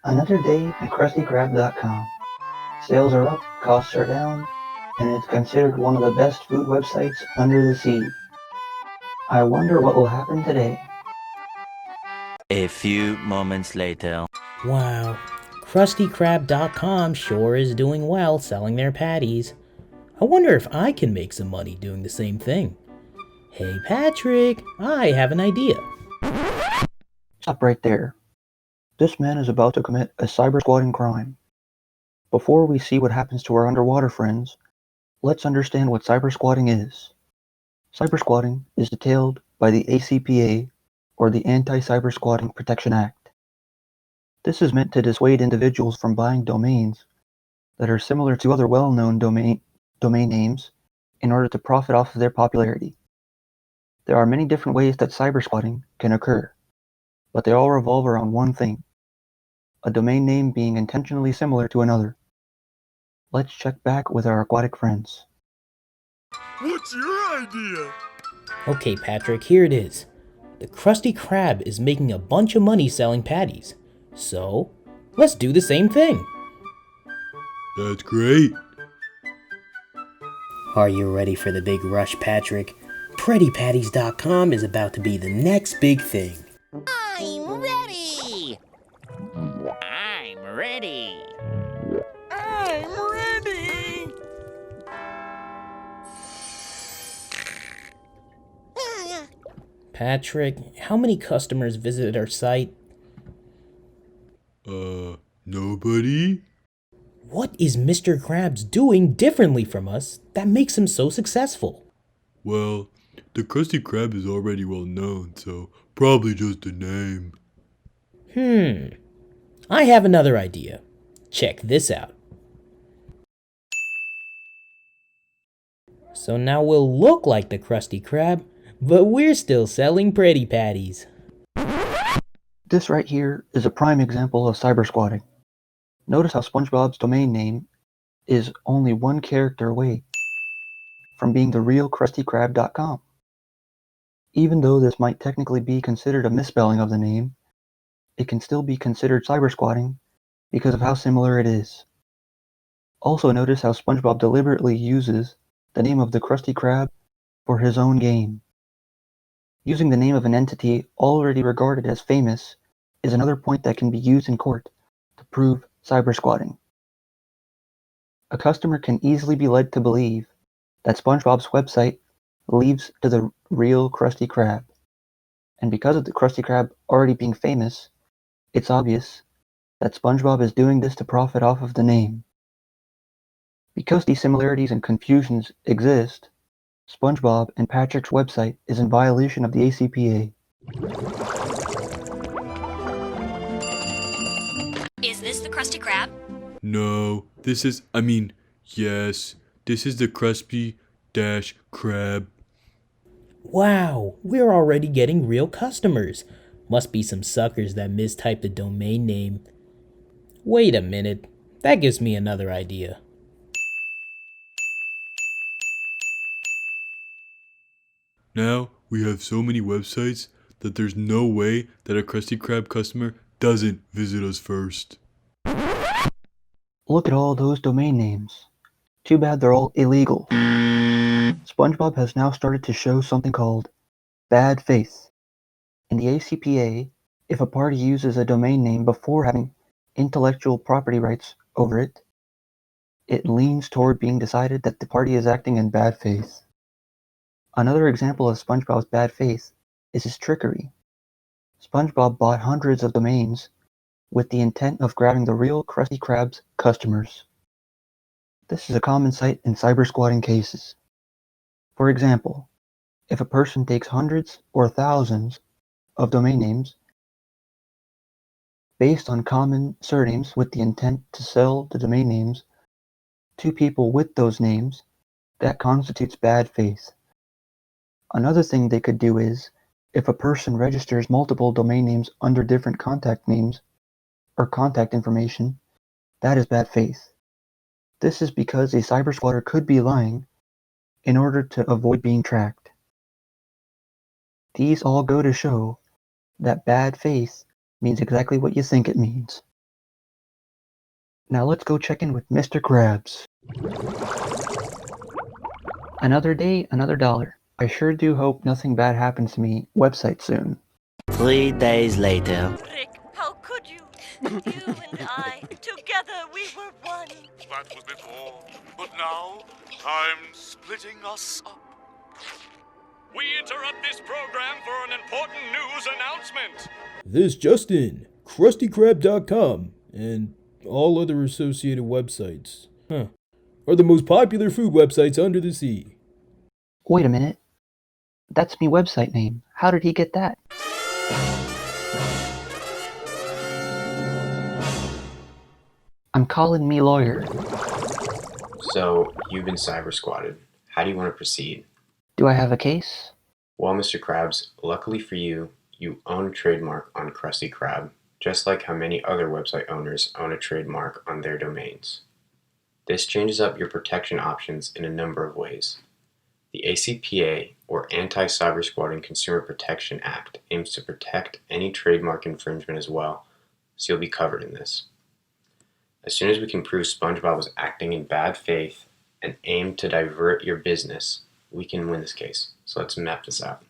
Another day at KrustyKrab.com. Sales are up, costs are down, and it's considered one of the best food websites under the sea. I wonder what will happen today. A few moments later. Wow, KrustyKrab.com sure is doing well selling their patties. I wonder if I can make some money doing the same thing. Hey Patrick, I have an idea. Stop right there. This man is about to commit a cybersquatting crime. Before we see what happens to our underwater friends, let's understand what cybersquatting is. Cybersquatting is detailed by the ACPA, or the Anti-Cybersquatting Protection Act. This is meant to dissuade individuals from buying domains that are similar to other well-known domain names in order to profit off of their popularity. There are many different ways that cybersquatting can occur, but they all revolve around one thing: a domain name being intentionally similar to another. Let's check back with our aquatic friends. What's your idea? Okay, Patrick, here it is. The Krusty Krab is making a bunch of money selling patties. So, let's do the same thing. That's great. Are you ready for the big rush, Patrick? PrettyPatties.com is about to be the next big thing. I'm ready! I'm ready! I'm ready. Patrick, how many customers visited our site? Nobody? What is Mr. Krabs doing differently from us that makes him so successful? Well, the Krusty Krab is already well known, so probably just a name. I have another idea. Check this out. So now we'll look like the Krusty Krab, but we're still selling Pretty Patties. This right here is a prime example of cybersquatting. Notice how SpongeBob's domain name is only one character away from being the real KrustyKrab.com. Even though this might technically be considered a misspelling of the name, it can still be considered cybersquatting because of how similar it is. Also notice how SpongeBob deliberately uses the name of the Krusty Krab for his own game. Using the name of an entity already regarded as famous is another point that can be used in court to prove cybersquatting. A customer can easily be led to believe that SpongeBob's website leads to the real Krusty Krab, and because of the Krusty Krab already being famous, it's obvious that SpongeBob is doing this to profit off of the name. Because these similarities and confusions exist, SpongeBob and Patrick's website is in violation of the ACPA. Is this the Krusty Krab? No, yes, this is the Krusty-Krab. Wow, we're already getting real customers. Must be some suckers that mistyped the domain name. Wait a minute, that gives me another idea. Now we have so many websites that there's no way that a Krusty Krab customer doesn't visit us first. Look at all those domain names. Too bad they're all illegal. SpongeBob has now started to show something called bad faith. In the ACPA, if a party uses a domain name before having intellectual property rights over it, it leans toward being decided that the party is acting in bad faith. Another example of SpongeBob's bad faith is his trickery. SpongeBob bought hundreds of domains with the intent of grabbing the real Krusty Krab's customers. This is a common sight in cybersquatting cases. For example, if a person takes hundreds or thousands of domain names based on common surnames with the intent to sell the domain names to people with those names, that constitutes bad faith. Another thing they could do is, if a person registers multiple domain names under different contact names or contact information, that is bad faith. This is because a cybersquatter could be lying in order to avoid being tracked. These all go to show that bad faith means exactly what you think it means. Now let's go check in with Mr. Krabs. Another day, another dollar. I sure do hope nothing bad happens to me website soon. 3 days later. Rick, how could you? You and I, together we were one. That was before, but now I'm splitting us up. We interrupt this program for an important news announcement. This just in, KrustyKrab.com and all other associated websites, are the most popular food websites under the sea. Wait a minute. That's me website name. How did he get that? I'm calling me lawyer. So, you've been cybersquatted. How do you want to proceed? Do I have a case? Well, Mr. Krabs, luckily for you, you own a trademark on Krusty Krab, just like how many other website owners own a trademark on their domains. This changes up your protection options in a number of ways. The ACPA, or Anti-Cybersquatting Consumer Protection Act, aims to protect any trademark infringement as well, so you'll be covered in this. As soon as we can prove SpongeBob was acting in bad faith and aimed to divert your business, we can win this case. So let's map this out.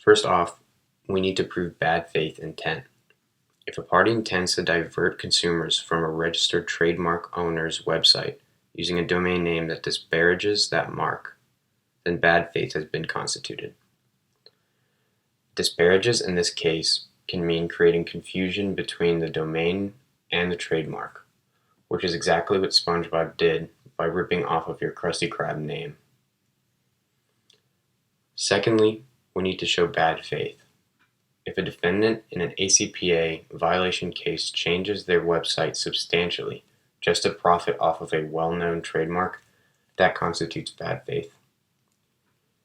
First off, we need to prove bad faith intent. If a party intends to divert consumers from a registered trademark owner's website using a domain name that disparages that mark, then bad faith has been constituted. Disparages in this case can mean creating confusion between the domain and the trademark, which is exactly what SpongeBob did by ripping off of your Krusty Krab name. Secondly, we need to show bad faith. If a defendant in an ACPA violation case changes their website substantially just to profit off of a well-known trademark, that constitutes bad faith.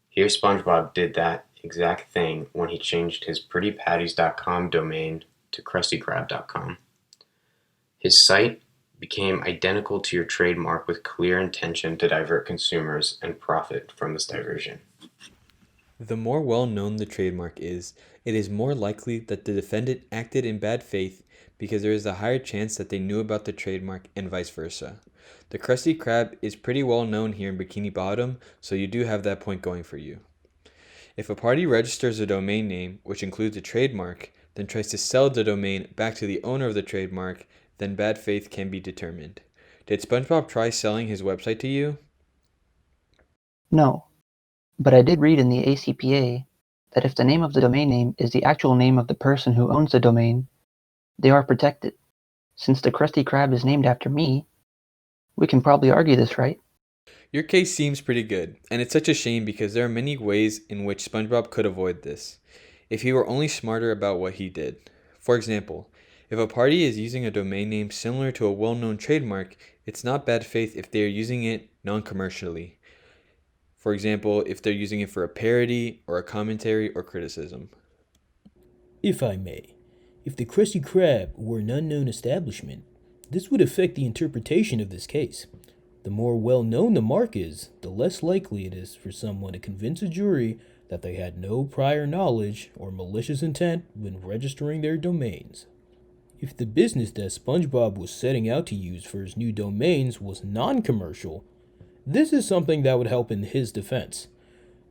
Here SpongeBob did that exact thing when he changed his prettypatties.com domain to krustykrab.com. His site became identical to your trademark with clear intention to divert consumers and profit from this diversion. The more well-known the trademark is, it is more likely that the defendant acted in bad faith because there is a higher chance that they knew about the trademark and vice versa. The Krusty Krab is pretty well known here in Bikini Bottom, so you do have that point going for you. If a party registers a domain name, which includes a trademark, then tries to sell the domain back to the owner of the trademark, then bad faith can be determined. Did SpongeBob try selling his website to you? No. But I did read in the ACPA that if the name of the domain name is the actual name of the person who owns the domain, they are protected. Since the Krusty Krab is named after me, we can probably argue this, right? Your case seems pretty good, and it's such a shame because there are many ways in which SpongeBob could avoid this, if he were only smarter about what he did. For example, if a party is using a domain name similar to a well-known trademark, it's not bad faith if they are using it non-commercially. For example, if they're using it for a parody or a commentary or criticism. If I may, if the Krusty Krab were an unknown establishment, this would affect the interpretation of this case. The more well-known the mark is, the less likely it is for someone to convince a jury that they had no prior knowledge or malicious intent when registering their domains. If the business that SpongeBob was setting out to use for his new domains was non-commercial, this is something that would help in his defense.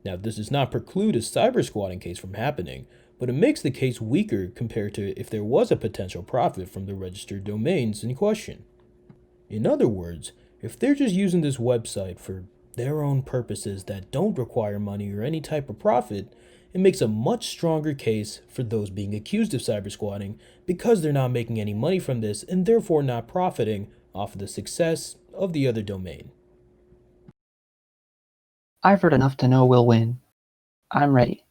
Now, this does not preclude a cybersquatting case from happening, but it makes the case weaker compared to if there was a potential profit from the registered domains in question. In other words, if they're just using this website for their own purposes that don't require money or any type of profit, it makes a much stronger case for those being accused of cybersquatting because they're not making any money from this and therefore not profiting off of the success of the other domain. I've heard enough to know we'll win. I'm ready.